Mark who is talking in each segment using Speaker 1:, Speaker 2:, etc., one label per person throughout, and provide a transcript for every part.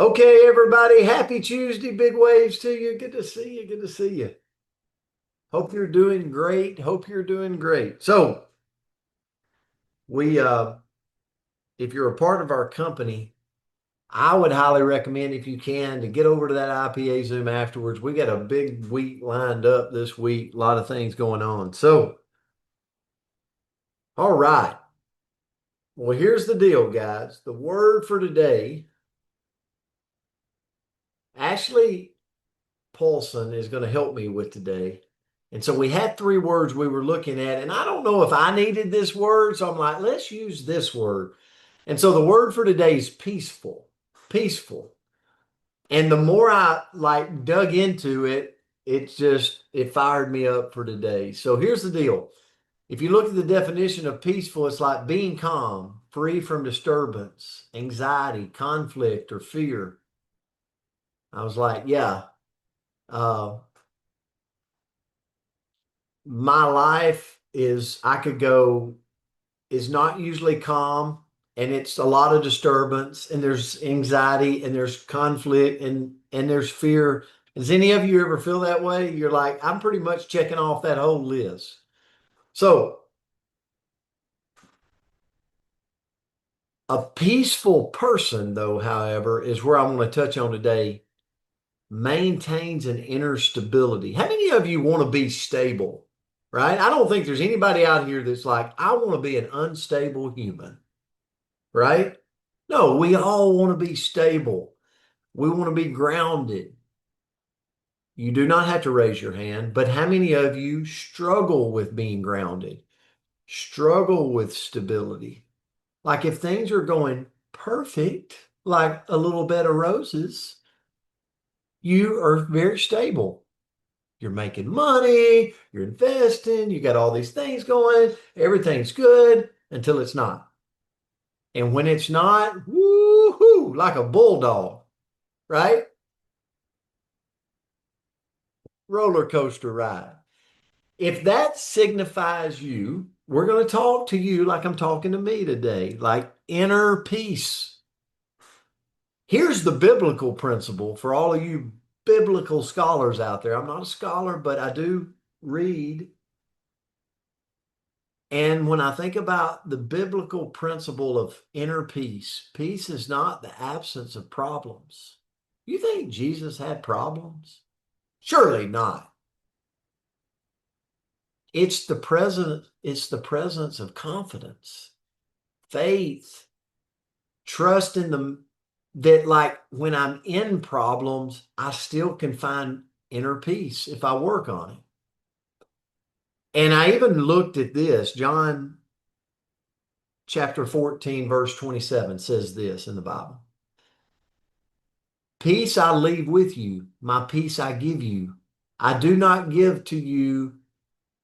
Speaker 1: Okay, everybody, happy Tuesday. Big waves to you. Good to see you. Good to see you. Hope you're doing great. Hope you're doing great. So, we if you're a part of our company, I would highly recommend if you can to get over to that IPA Zoom afterwards. We got a big week lined up this week, a lot of things going on. So, all right. Well, here's the deal, guys. The word for today, Ashley Paulson is going to help me with today. And so we had three words we were looking at, and I don't know if I needed this word, so I'm like, let's use this word. And so the word for today is peaceful. Peaceful. And the more I like dug into it, it fired me up for today. So here's the deal. If you look at the definition of peaceful, it's like being calm, free from disturbance, anxiety, conflict, or fear. I was like, yeah, uh, my life I could go, is not usually calm, and it's a lot of disturbance, and there's anxiety, and there's conflict, and there's fear. Does any of you ever feel that way? You're like, I'm pretty much checking off that whole list. So a peaceful person, though, however, is where I'm going to touch on today, maintains an inner stability. How many of you want to be stable? Right? I don't think there's anybody out here that's like, I want to be an unstable human, right? No, we all want to be stable. We want to be grounded. You do not have to raise your hand, but how many of you struggle with being grounded, struggle with stability? Like if things are going perfect, like a little bed of roses, you are very stable. You're making money, you're investing, you got all these things going, everything's good until it's not. And when it's not, woo-hoo, like a bulldog, right? Roller coaster ride. If that signifies you, we're going to talk to you like I'm talking to me today, like inner peace. Here's the biblical principle for all of you biblical scholars out there. I'm not a scholar, but I do read. And when I think about the biblical principle of inner peace, peace is not the absence of problems. You think Jesus had problems? Surely not. It's the presence of confidence, faith, trust in the that like when I'm in problems, I still can find inner peace if I work on it. And I even looked at this. John chapter 14, verse 27 says this in the Bible. Peace I leave with you, my peace I give you. I do not give to you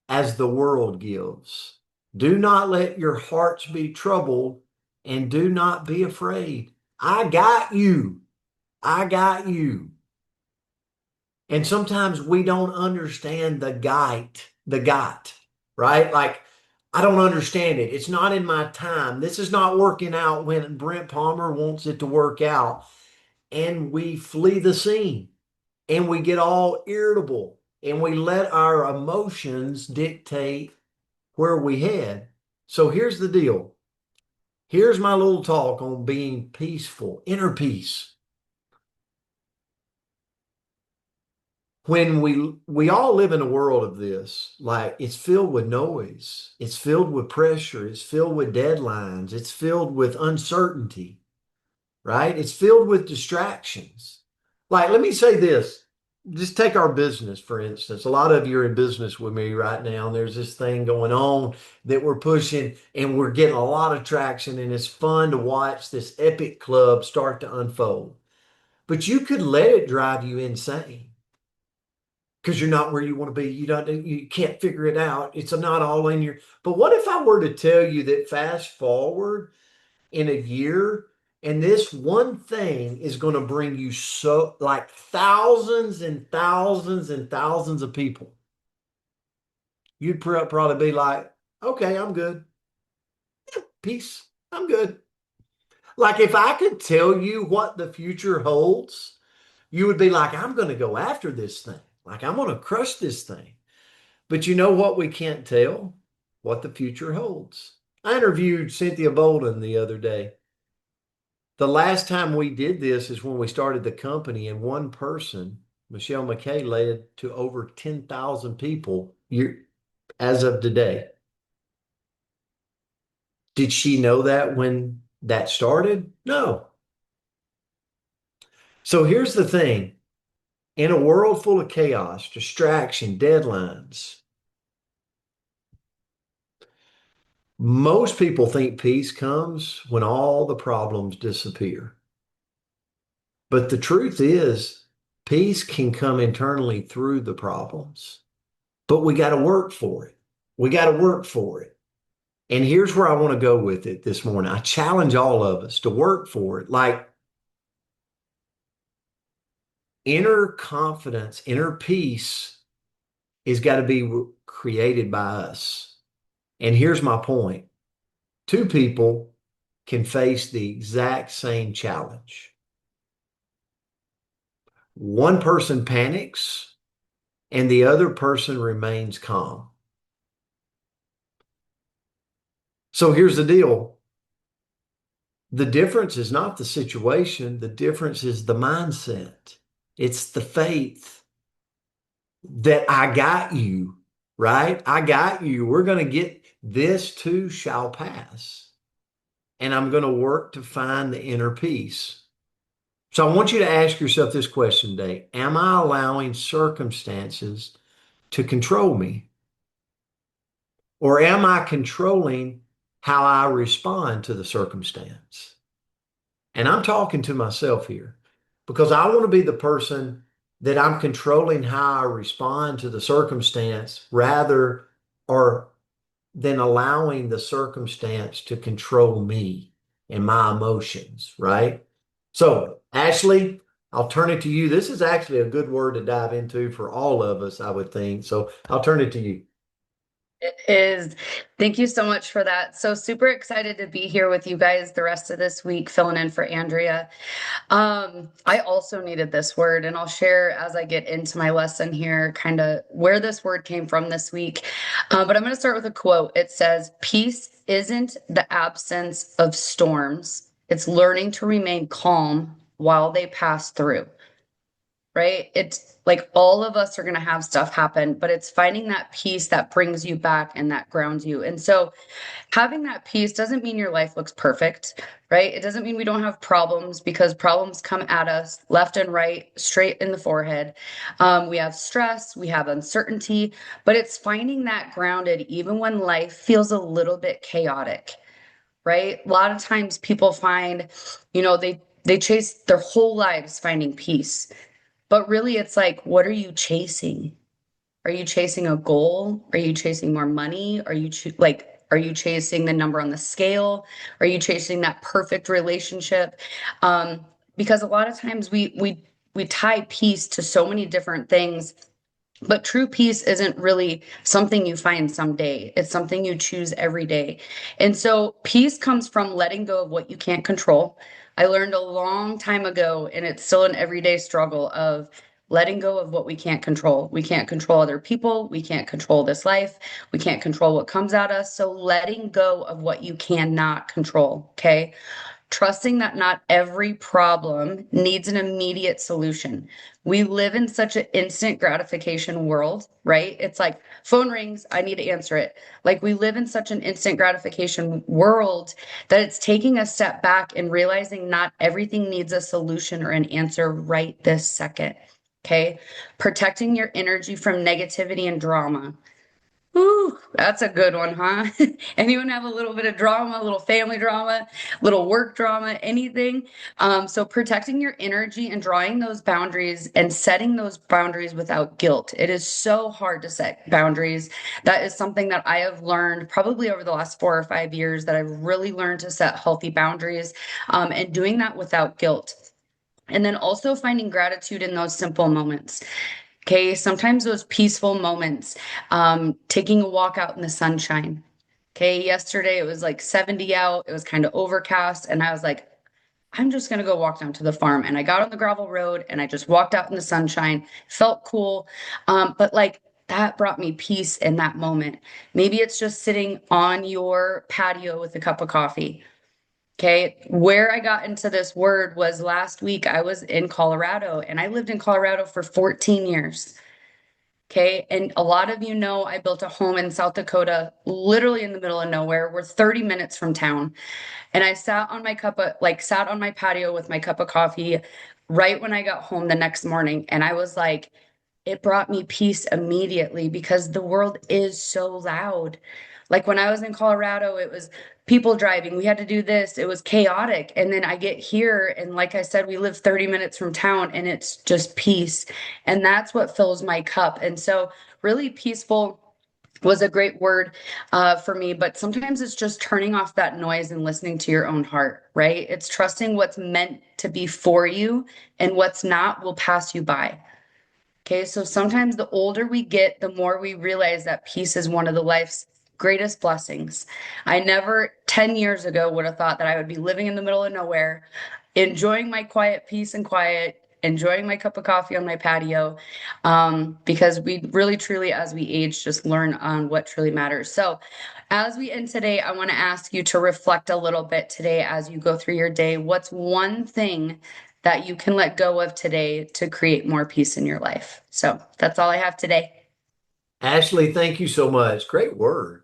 Speaker 1: as the world gives. Do not let your hearts be troubled and do not be afraid. I got you. I got you. And sometimes we don't understand the got, right? Like, I don't understand it. It's not in my time. This is not working out when Brent Palmer wants it to work out. And we flee the scene and we get all irritable and we let our emotions dictate where we head. So here's the deal. Here's my little talk on being peaceful, inner peace. When we all live in a world of this, like it's filled with noise, it's filled with pressure, it's filled with deadlines, it's filled with uncertainty, right? It's filled with distractions. Like, let me say this. Just take our business, for instance. A lot of you are in business with me right now, and there's this thing going on that we're pushing, and we're getting a lot of traction, and it's fun to watch this epic club start to unfold. But you could let it drive you insane because you're not where you want to be. You can't figure it out. It's not all in your. But what if I were to tell you that fast forward in a year, and this one thing is going to bring you so like thousands and thousands and thousands of people. You'd probably be like, okay, I'm good. Peace. I'm good. Like if I could tell you what the future holds, you would be like, I'm going to go after this thing. Like I'm going to crush this thing. But you know what we can't tell? What the future holds. I interviewed Cynthia Bolden the other day. The last time we did this is when we started the company, and one person, Michelle McKay, led to over 10,000 people as of today. Did she know that when that started? No. So here's the thing. In a world full of chaos, distraction, deadlines, most people think peace comes when all the problems disappear. But the truth is, peace can come internally through the problems, but we got to work for it. We got to work for it. And here's where I want to go with it this morning. I challenge all of us to work for it. Like inner confidence, inner peace is got to be created by us. And here's my point. Two people can face the exact same challenge. One person panics and the other person remains calm. So here's the deal. The difference is not the situation. The difference is the mindset. It's the faith that I got you, right? I got you. We're going to get this too shall pass. And I'm going to work to find the inner peace. So I want you to ask yourself this question today. Am I allowing circumstances to control me? Or am I controlling how I respond to the circumstance? And I'm talking to myself here because I want to be the person that I'm controlling how I respond to the circumstance rather or than allowing the circumstance to control me and my emotions, right? So, Ashley, I'll turn it to you. This is actually a good word to dive into for all of us, I would think. So, I'll turn it to you.
Speaker 2: It is. Thank you so much for that. So super excited to be here with you guys the rest of this week, filling in for Andrea. I also needed this word, and I'll share as I get into my lesson here, kind of where this word came from this week. But I'm going to start with a quote. It says, "Peace isn't the absence of storms. It's learning to remain calm while they pass through." Right? It's like all of us are going to have stuff happen, but it's finding that peace that brings you back and that grounds you. And so having that peace doesn't mean your life looks perfect, right? It doesn't mean we don't have problems because problems come at us left and right, straight in the forehead. We have stress, we have uncertainty, but it's finding that grounded even when life feels a little bit chaotic, right? A lot of times people find, they chase their whole lives finding peace. But really, it's like, what are you chasing? Are you chasing a goal? Are you chasing more money? Are you chasing the number on the scale? Are you chasing that perfect relationship? Because a lot of times we tie peace to so many different things, but true peace isn't really something you find someday. It's something you choose every day. And so peace comes from letting go of what you can't control. I learned a long time ago, and it's still an everyday struggle of letting go of what we can't control. We can't control other people. We can't control this life. We can't control what comes at us. So letting go of what you cannot control. Okay. Trusting that not every problem needs an immediate solution. We live in such an instant gratification world, right? It's like phone rings, I need to answer it. Like we live in such an instant gratification world that it's taking a step back and realizing not everything needs a solution or an answer right this second. Okay. Protecting your energy from negativity and drama. Ooh, that's a good one, huh? Anyone have a little bit of drama, a little family drama, little work drama, anything? So protecting your energy and drawing those boundaries and setting those boundaries without guilt. It is so hard to set boundaries. That is something that I have learned probably over the last 4 or 5 years that I've really learned to set healthy boundaries, and doing that without guilt. And then also finding gratitude in those simple moments. Okay, sometimes those peaceful moments, taking a walk out in the sunshine. Okay, yesterday it was like 70 out, it was kind of overcast, and I was like, I'm just going to go walk down to the farm. And I got on the gravel road and I just walked out in the sunshine, felt cool. But like that brought me peace in that moment. Maybe it's just sitting on your patio with a cup of coffee. Okay. Where I got into this word was last week. I was in Colorado and I lived in Colorado for 14 years. Okay. And a lot of you know I built a home in South Dakota, literally in the middle of nowhere. We're 30 minutes from town. And I sat on my patio with my cup of coffee right when I got home the next morning. And I was like, it brought me peace immediately because the world is so loud. Like when I was in Colorado, it was people driving. We had to do this. It was chaotic. And then I get here, and like I said, we live 30 minutes from town, and it's just peace. And that's what fills my cup. And so, really peaceful was a great word for me, but sometimes it's just turning off that noise and listening to your own heart, right? It's trusting what's meant to be for you and what's not will pass you by. Okay, so sometimes the older we get, the more we realize that peace is one of the life's greatest blessings. I never 10 years ago would have thought that I would be living in the middle of nowhere, enjoying my quiet peace and quiet, enjoying my cup of coffee on my patio, because we really, truly, as we age, just learn on what truly matters. So, as we end today, I want to ask you to reflect a little bit today as you go through your day. What's one thing that you can let go of today to create more peace in your life? So that's all I have today.
Speaker 1: Ashley, thank you so much. Great word.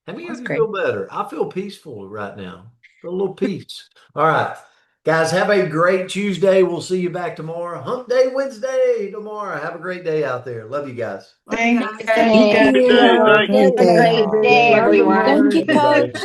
Speaker 1: How many of
Speaker 2: That's
Speaker 1: you
Speaker 2: great.
Speaker 1: feel better? I feel peaceful right now. Feel a little peace. All right. Guys, have a great Tuesday. We'll see you back tomorrow. Hump Day Wednesday tomorrow. Have a great day out there. Love you guys.
Speaker 3: Thank
Speaker 2: Thanks,
Speaker 3: you.
Speaker 2: guys.
Speaker 4: Thank
Speaker 3: Have a
Speaker 4: you.
Speaker 3: good day.
Speaker 4: Have a
Speaker 3: Thank
Speaker 4: great
Speaker 3: you.
Speaker 4: day,
Speaker 2: Love you
Speaker 4: everyone.
Speaker 2: more.
Speaker 5: Thank you,
Speaker 1: Good day.
Speaker 5: Coach.